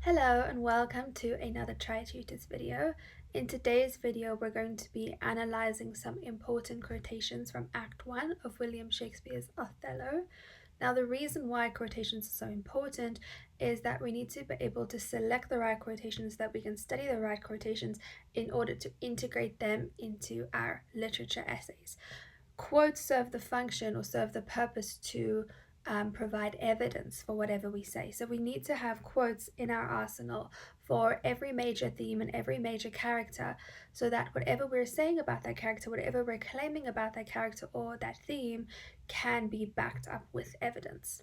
Hello and welcome to another Tri-tutors video. In today's video we're going to be analysing some important quotations from Act 1 of William Shakespeare's Othello. Now the reason why quotations are so important is that we need to be able to select the right quotations so that we can study the right quotations in order to integrate them into our literature essays. Quotes serve the function or serve the purpose to provide evidence for whatever we say. So we need to have quotes in our arsenal for every major theme and every major character, so that whatever we're saying about that character, whatever we're claiming about that character or that theme, can be backed up with evidence.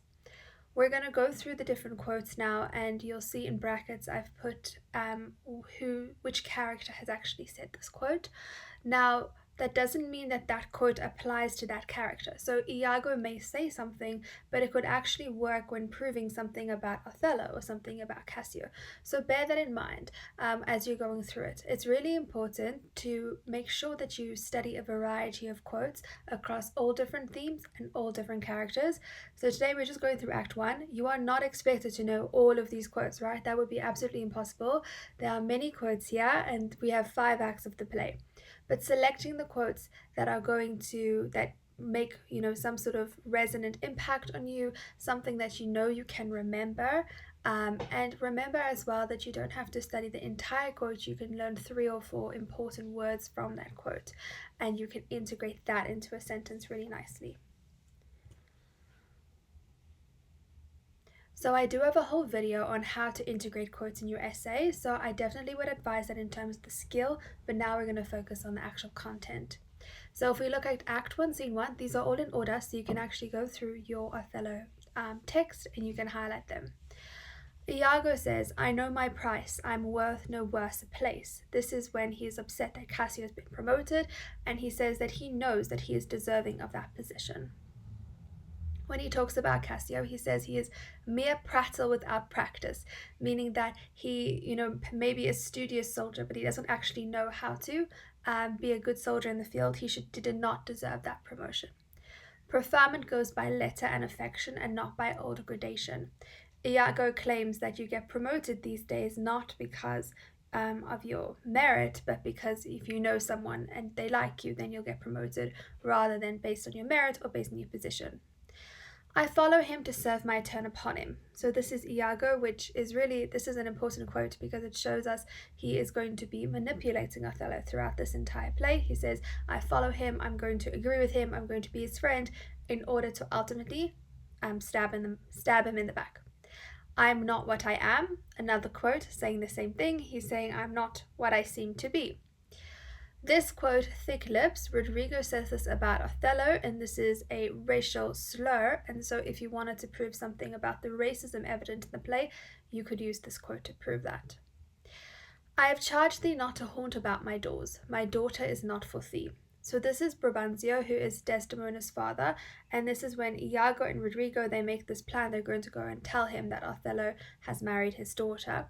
We're going to go through the different quotes now, and you'll see in brackets I've put which character has actually said this quote. Now, that doesn't mean that that quote applies to that character. So Iago may say something, but it could actually work when proving something about Othello or something about Cassio. So bear that in mind as you're going through it. It's really important to make sure that you study a variety of quotes across all different themes and all different characters. So today we're just going through Act 1. You are not expected to know all of these quotes, right? That would be absolutely impossible. There are many quotes here, and we have 5 acts of the play. But selecting the quotes that are going to make some sort of resonant impact on you, something that you can remember, and remember as well that you don't have to study the entire quote. You can learn 3 or 4 important words from that quote, and you can integrate that into a sentence really nicely. So I do have a whole video on how to integrate quotes in your essay, so I definitely would advise that in terms of the skill, but now we're going to focus on the actual content. So if we look at Act 1, Scene 1, these are all in order, so you can actually go through your Othello text and you can highlight them. Iago says, "I know my price, I'm worth no worse a place." This is when he is upset that Cassio has been promoted, and he says that he knows that he is deserving of that position. When he talks about Cassio, he says he is mere prattle without practice, meaning that he, maybe a studious soldier, but he doesn't actually know how to be a good soldier in the field. He did not deserve that promotion. Preferment goes by letter and affection and not by old gradation. Iago claims that you get promoted these days not because of your merit, but because if you know someone and they like you, then you'll get promoted rather than based on your merit or based on your position. "I follow him to serve my turn upon him." So this is Iago, this is an important quote because it shows us he is going to be manipulating Othello throughout this entire play. He says, "I follow him, I'm going to agree with him, I'm going to be his friend," in order to ultimately stab him in the back. "I'm not what I am," another quote saying the same thing. He's saying, "I'm not what I seem to be." This quote, "thick lips," Rodrigo says this about Othello, and this is a racial slur, and so if you wanted to prove something about the racism evident in the play, you could use this quote to prove that. "I have charged thee not to haunt about my doors. My daughter is not for thee." So this is Brabantio, who is Desdemona's father, and this is when Iago and Rodrigo, they make this plan. They're going to go and tell him that Othello has married his daughter.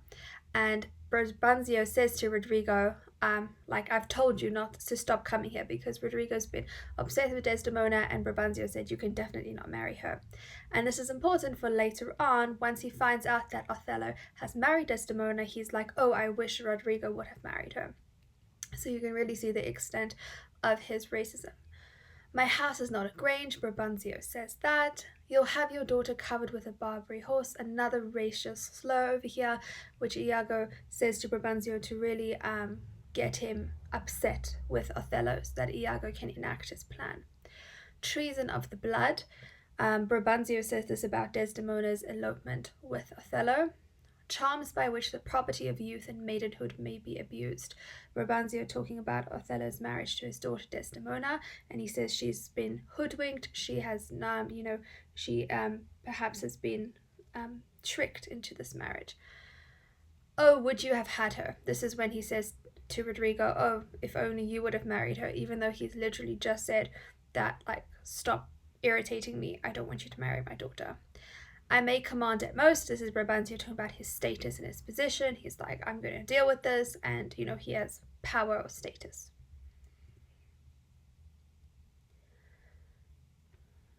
And Brabantio says to Rodrigo, "I've told you not to stop coming here," because Rodrigo's been obsessed with Desdemona, and Brabantio said you can definitely not marry her. And this is important for later on. Once he finds out that Othello has married Desdemona, he's like, "Oh, I wish Rodrigo would have married her." So you can really see the extent of his racism. "My house is not a grange," Brabantio says that. "You'll have your daughter covered with a Barbary horse," another racial slur over here, which Iago says to Brabantio to really get him upset with Othello so that Iago can enact his plan. "Treason of the blood." Brabantio says this about Desdemona's elopement with Othello. "Charms by which the property of youth and maidenhood may be abused." Brabantio talking about Othello's marriage to his daughter Desdemona, and he says she's been hoodwinked. She has, perhaps has been tricked into this marriage. "Oh, would you have had her?" This is when he says to Rodrigo, "Oh, if only you would have married her," even though he's literally just said that, stop irritating me. I don't want you to marry my daughter. "I may command at most." This is Brabantio talking about his status and his position. He's like, "I'm going to deal with this," and he has power or status.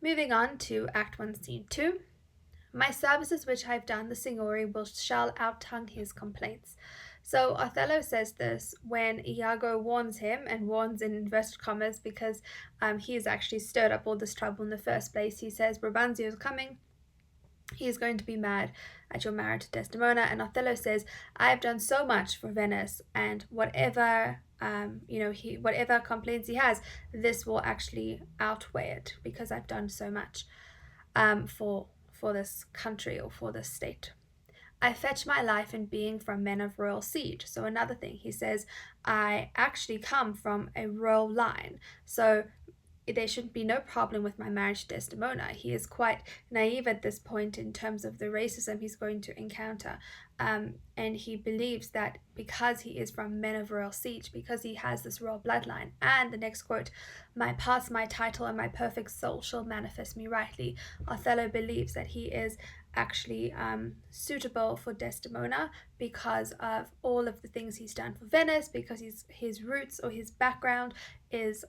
Moving on to Act 1, Scene 2. My services which I have done the Signori shall outtongue his complaints. So Othello says this when Iago warns him, and warns in inverted commas because he has actually stirred up all this trouble in the first place. He says Brabantio is coming. He is going to be mad at your marriage to Desdemona. And Othello says, I have done so much for Venice, and whatever whatever complaints he has, this will actually outweigh it because I've done so much for this country or for this state. I fetch my life and being from men of royal siege. So another thing, he says, I actually come from a royal line. So there should be no problem with my marriage to Desdemona. He is quite naive at this point in terms of the racism he's going to encounter. And he believes that because he is from men of royal siege, because he has this royal bloodline, and the next quote, my past, my title, and my perfect soul shall manifest me rightly. Othello believes that he is actually suitable for Desdemona because of all of the things he's done for Venice, because his roots or his background is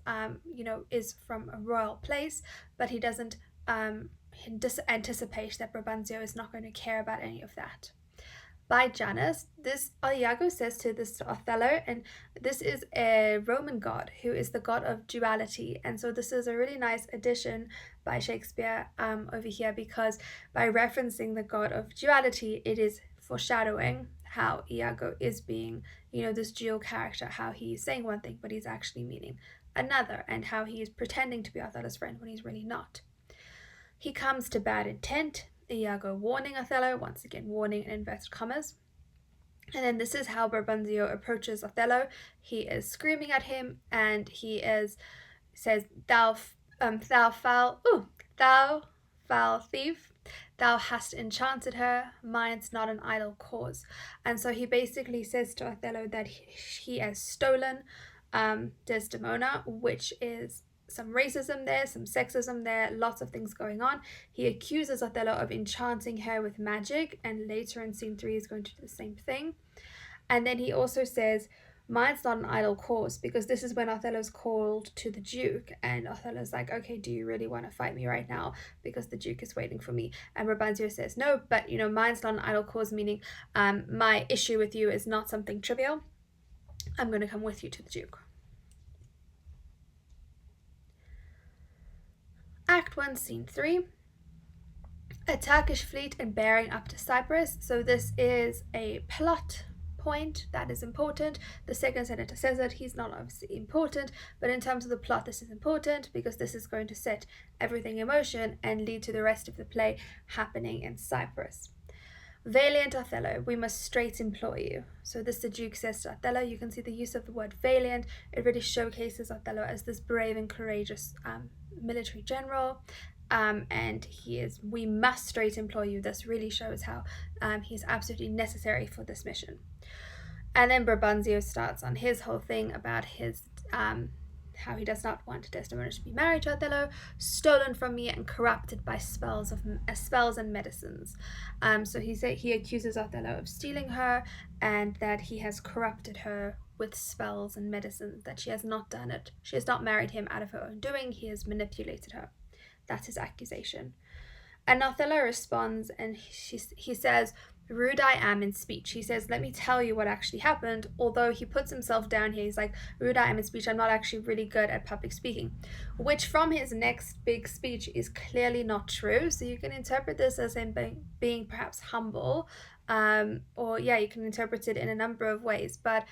is from a royal place, but he doesn't anticipate that Brabantio is not going to care about any of that. By Janus, this Iago says to this to Othello, and this is a Roman god who is the god of duality, and so this is a really nice addition by Shakespeare over here, because by referencing the god of duality, it is foreshadowing how Iago is being, this dual character, how he's saying one thing but he's actually meaning another, and how he is pretending to be Othello's friend when he's really not. He comes to bad intent. Iago warning Othello, once again warning in inverted commas. And then this is how Brabantio approaches Othello. He is screaming at him, and he says, thou foul thief, thou hast enchanted her, mine's not an idle cause. And so he basically says to Othello that he has stolen Desdemona, which is some racism there, some sexism there, lots of things going on. He accuses Othello of enchanting her with magic, and later in scene 3 is going to do the same thing. And then he also says, mine's not an idle cause, because this is when Othello's called to the Duke, and Othello's like, okay, do you really want to fight me right now? Because the Duke is waiting for me. And Brabantio says, no, but mine's not an idle cause, meaning my issue with you is not something trivial. I'm going to come with you to the Duke. Act 1, Scene 3. A Turkish fleet and bearing up to Cyprus. So this is a plot point that is important. The second senator says it. He's not obviously important, but in terms of the plot, this is important because this is going to set everything in motion and lead to the rest of the play happening in Cyprus. Valiant Othello, we must straight employ you. So this the Duke says to Othello. You can see the use of the word valiant. It really showcases Othello as this brave and courageous military general. And we must straight employ you. This really shows how he's absolutely necessary for this mission. And then Brabantio starts on his whole thing about his how he does not want Desdemona to be married to Othello, stolen from me and corrupted by spells and medicines. So he accuses Othello of stealing her, and that he has corrupted her with spells and medicines, that she has not done it. She has not married him out of her own doing. He has manipulated her. That's his accusation. And Othello responds, and he says, rude I am in speech. He says, let me tell you what actually happened. Although he puts himself down here, he's like, rude I am in speech. I'm not actually really good at public speaking, which from his next big speech is clearly not true. So you can interpret this as him being perhaps humble, you can interpret it in a number of ways. But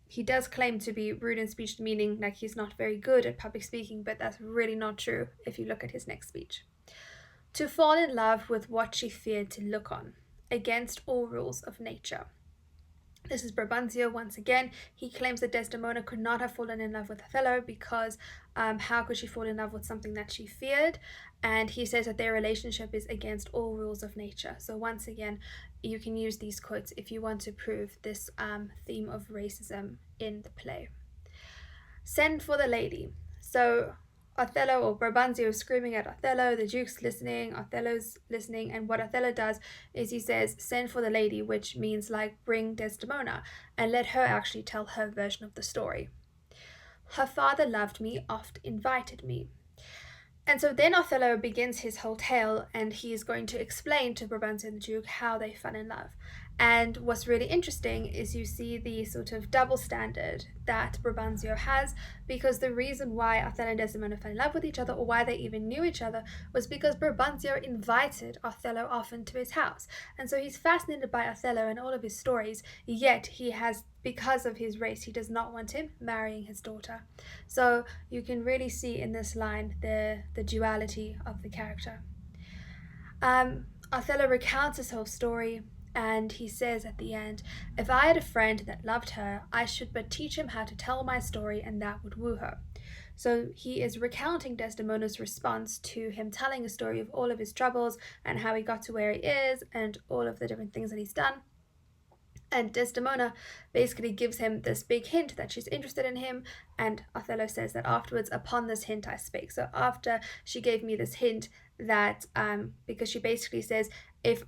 he does claim to be rude in speech, meaning like he's not very good at public speaking, but that's really not true if you look at his next speech. To fall in love with what she feared to look on, against all rules of nature. This is Brabantio once again. He claims that Desdemona could not have fallen in love with Othello because how could she fall in love with something that she feared? And he says that their relationship is against all rules of nature. So once again, you can use these quotes if you want to prove this theme of racism in the play. Send for the lady. So Othello or Brabantio is screaming at Othello, the Duke's listening, Othello's listening, and what Othello does is he says, send for the lady, which means like bring Desdemona, and let her actually tell her version of the story. Her father loved me, oft invited me. And so then Othello begins his whole tale, and he's going to explain to Brabantio and the Duke how they fell in love. And what's really interesting is you see the sort of double standard that Brabantio has, because the reason why Othello and Desdemona fell in love with each other, or why they even knew each other, was because Brabantio invited Othello often to his house. And so he's fascinated by Othello and all of his stories, yet he has, because of his race, he does not want him marrying his daughter. So you can really see in this line the duality of the character. Othello recounts his whole story, and he says at the end, "If I had a friend that loved her, I should but teach him how to tell my story, and that would woo her." So he is recounting Desdemona's response to him telling a story of all of his troubles and how he got to where he is and all of the different things that he's done. And Desdemona basically gives him this big hint that she's interested in him, and Othello says that afterwards, "Upon this hint I spake." So after she gave me this hint, that because she basically says, if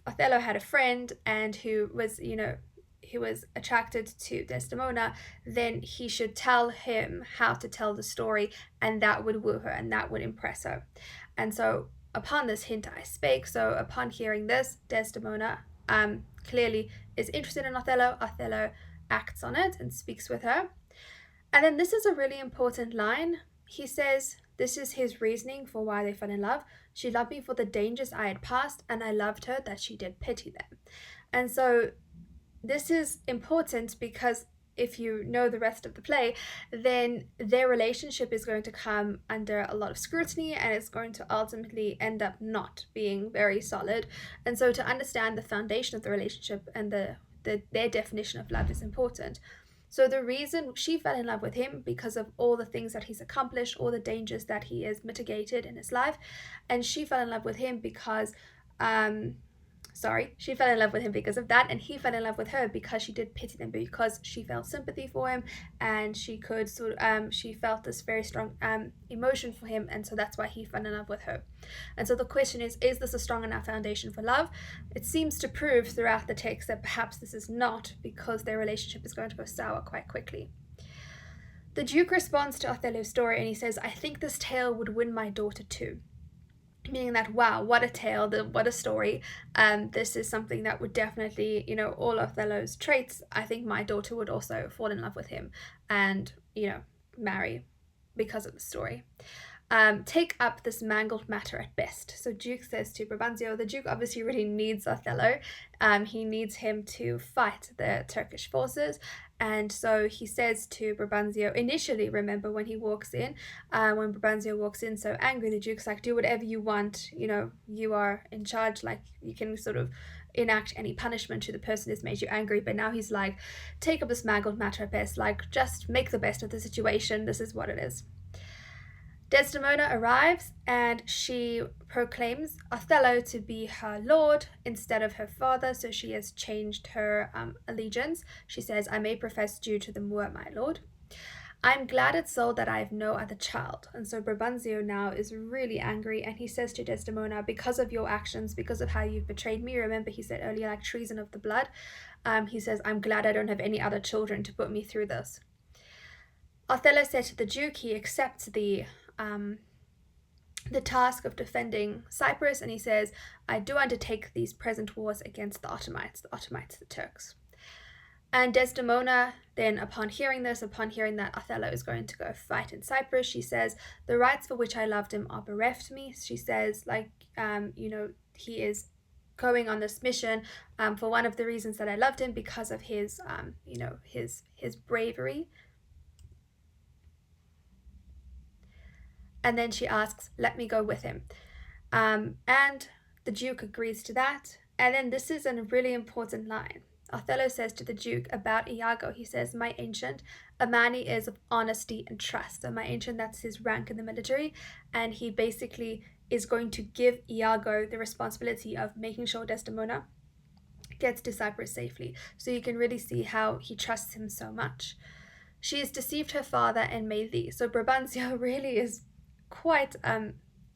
Othello had a friend and who was attracted to Desdemona, then he should tell him how to tell the story, and that would woo her and that would impress her. And so upon this hint I spake. So upon hearing this, Desdemona clearly is interested in Othello. Othello acts on it and speaks with her. And then this is a really important line. He says, this is his reasoning for why they fell in love. "She loved me for the dangers I had passed, and I loved her that she did pity them." And so this is important because if you know the rest of the play, then their relationship is going to come under a lot of scrutiny, and it's going to ultimately end up not being very solid. And so to understand the foundation of the relationship and their definition of love is important. So the reason she fell in love with him, because of all the things that he's accomplished, all the dangers that he has mitigated in his life, and she fell in love with him because she fell in love with him because of that, and he fell in love with her because she did pity them, because she felt sympathy for him, and she felt this very strong emotion for him, and so that's why he fell in love with her. And so the question is this a strong enough foundation for love? It seems to prove throughout the text that perhaps this is not, because their relationship is going to go sour quite quickly. The Duke responds to Othello's story, and he says, "I think this tale would win my daughter too." Meaning that, wow, what a tale, what a story. This is something that would definitely, all Othello's traits, I think my daughter would also fall in love with him and, marry because of the story. Take up this mangled matter at best. So Duke says to Brabantio, the Duke obviously really needs Othello. He needs him to fight the Turkish forces. And so he says to Brabantio, initially, remember when he walks in, when Brabantio walks in so angry, the Duke's like, "Do whatever you want, you are in charge, like you can sort of enact any punishment to the person who's made you angry." But now he's like, take up this mangled matter at best, like just make the best of the situation, this is what it is. Desdemona arrives, and she proclaims Othello to be her lord instead of her father, so she has changed her allegiance. She says, "I may profess due to the Moor, my lord. I'm glad at soul that I have no other child." And so Brabantio now is really angry, and he says to Desdemona, "Because of your actions, because of how you've betrayed me," remember he said earlier, like treason of the blood, he says, "I'm glad I don't have any other children to put me through this." Othello said to the Duke he accepts the task of defending Cyprus, and he says, "I do undertake these present wars against the Ottomans, the Turks." And Desdemona then, upon hearing that Othello is going to go fight in Cyprus, she says, "The rights for which I loved him are bereft me." She says, he is going on this mission for one of the reasons that I loved him, because of his, his bravery. And then she asks, "Let me go with him." And the Duke agrees to that. And then this is a really important line. Othello says to the Duke about Iago, he says, "My ancient, a man he is of honesty and trust." So my ancient, that's his rank in the military. And he basically is going to give Iago the responsibility of making sure Desdemona gets to Cyprus safely. So you can really see how he trusts him so much. "She has deceived her father and made thee." So Brabantio really is quite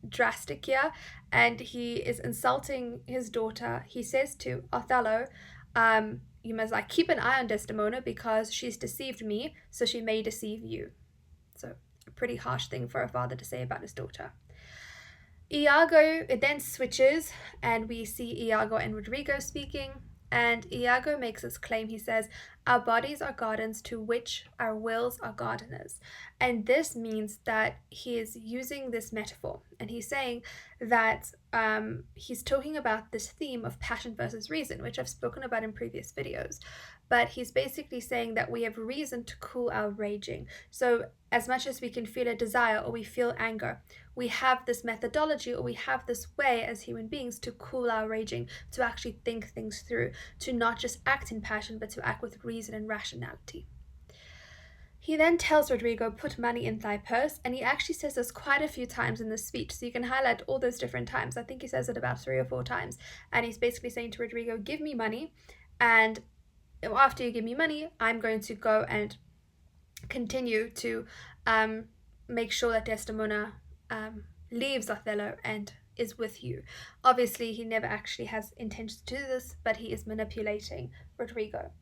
drastic here, and he is insulting his daughter. He says to Othello, "You must keep an eye on Desdemona because she's deceived me, so she may deceive you." So a pretty harsh thing for a father to say about his daughter. Iago, it then switches, and we see Iago and Rodrigo speaking. And Iago makes this claim. He says, "Our bodies are gardens to which our wills are gardeners." And this means that he is using this metaphor. And he's saying that he's talking about this theme of passion versus reason, which I've spoken about in previous videos. But he's basically saying that we have reason to cool our raging. So, as much as we can feel a desire or we feel anger, we have this methodology, or we have this way as human beings to cool our raging, to actually think things through, to not just act in passion, but to act with reason and rationality. He then tells Rodrigo, "Put money in thy purse," and he actually says this quite a few times in the speech, so you can highlight all those different times. I think he says it about 3 or 4 times, and he's basically saying to Rodrigo, "Give me money, and after you give me money, I'm going to go and continue to make sure that Desdemona leaves Othello and is with you." Obviously, he never actually has intentions to do this, but he is manipulating Rodrigo.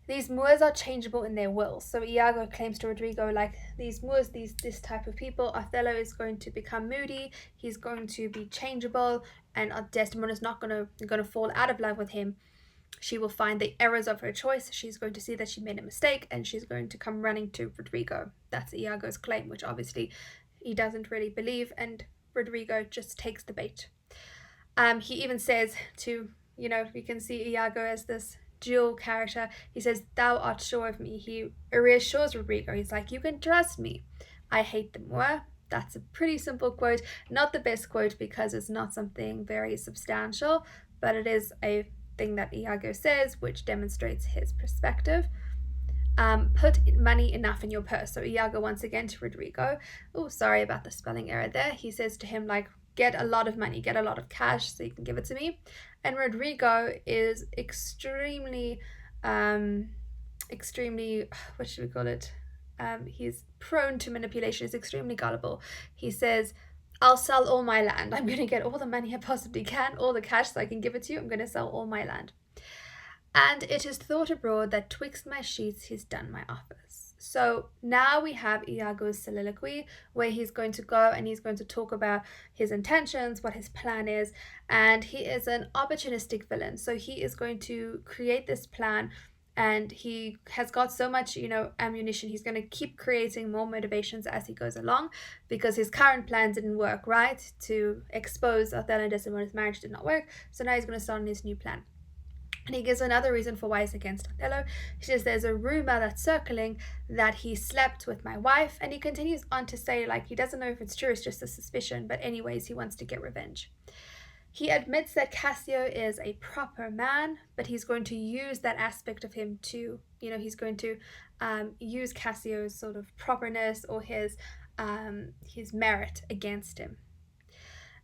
These Moors are changeable in their will. So Iago claims to Rodrigo, like, these Moors, this type of people, Othello is going to become moody, he's going to be changeable, and Desdemona is not going to fall out of love with him. She will find the errors of her choice. She's going to see that she made a mistake, and she's going to come running to Rodrigo. That's Iago's claim, which obviously he doesn't really believe, and Rodrigo just takes the bait. He even says to, we can see Iago as this dual character. He says, "Thou art sure of me." He reassures Rodrigo. He's like, "You can trust me. I hate the Moor." That's a pretty simple quote. Not the best quote because it's not something very substantial, but it is a thing that Iago says, which demonstrates his perspective. Put money enough in your purse. So Iago once again to Rodrigo. Oh, sorry about the spelling error there. He says to him, like, get a lot of money, get a lot of cash so you can give it to me. And Rodrigo is extremely, what should we call it? He's prone to manipulation. He's extremely gullible. He says, "I'll sell all my land. I'm going to get all the money I possibly can, all the cash so I can give it to you. I'm going to sell all my land. And it is thought abroad that twixt my sheets he's done my office." So now we have Iago's soliloquy, where he's going to go and he's going to talk about his intentions, what his plan is, and he is an opportunistic villain. So he is going to create this plan, and he has got so much, ammunition. He's going to keep creating more motivations as he goes along, because his current plan didn't work, right? To expose Othello and Desdemona's marriage did not work. So now he's going to start on his new plan. And he gives another reason for why he's against Othello. He says, "There's a rumor that's circling that he slept with my wife." And he continues on to say, like, he doesn't know if it's true, it's just a suspicion. But anyways, he wants to get revenge. He admits that Cassio is a proper man, but he's going to use that aspect of him to, he's going to use Cassio's sort of properness or his merit against him.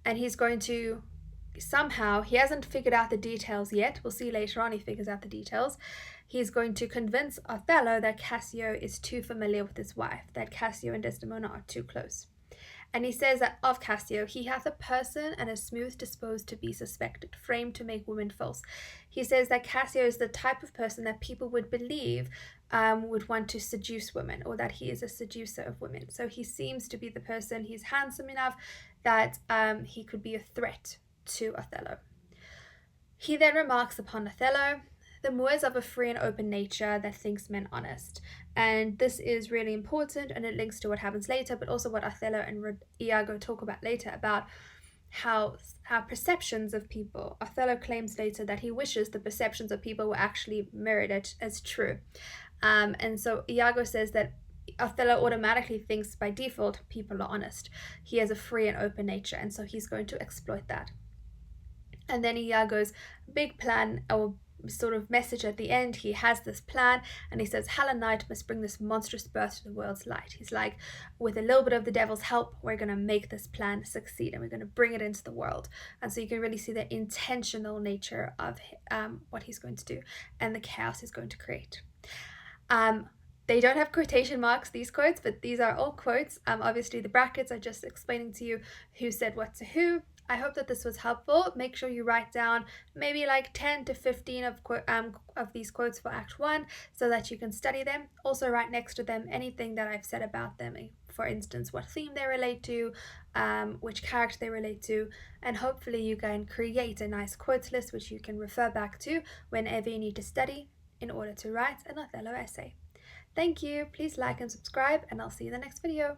And he's going to somehow, he hasn't figured out the details yet, we'll see later on he figures out the details, he's going to convince Othello that Cassio is too familiar with his wife, that Cassio and Desdemona are too close. And he says that of Cassio, "He hath a person and a smooth disposed to be suspected, framed to make women false." He says that Cassio is the type of person that people would believe would want to seduce women, or that he is a seducer of women. So he seems to be the person, he's handsome enough that he could be a threat to Othello. He then remarks upon Othello, "The Moor is of a free and open nature that thinks men honest." And this is really important, and it links to what happens later, but also what Othello and Iago talk about later, about how perceptions of people. Othello claims later that he wishes the perceptions of people were actually mirrored as true. And so Iago says that Othello automatically thinks by default people are honest. He has a free and open nature, and so he's going to exploit that. And then Iago's big plan, or sort of message at the end, he has this plan, and he says, "Hell and night must bring this monstrous birth to the world's light." He's like, with a little bit of the devil's help, we're going to make this plan succeed, and we're going to bring it into the world. And so you can really see the intentional nature of what he's going to do, and the chaos he's going to create. They don't have quotation marks, these quotes, but these are all quotes. Obviously, the brackets are just explaining to you who said what to who. I hope that this was helpful. Make sure you write down maybe like 10 to 15 of these quotes for Act 1 so that you can study them. Also write next to them anything that I've said about them for instance, what theme they relate to, which character they relate to, and hopefully you can create a nice quotes list which you can refer back to whenever you need to study in order to write an Othello essay. Thank you, please like and subscribe, and I'll see you in the next video.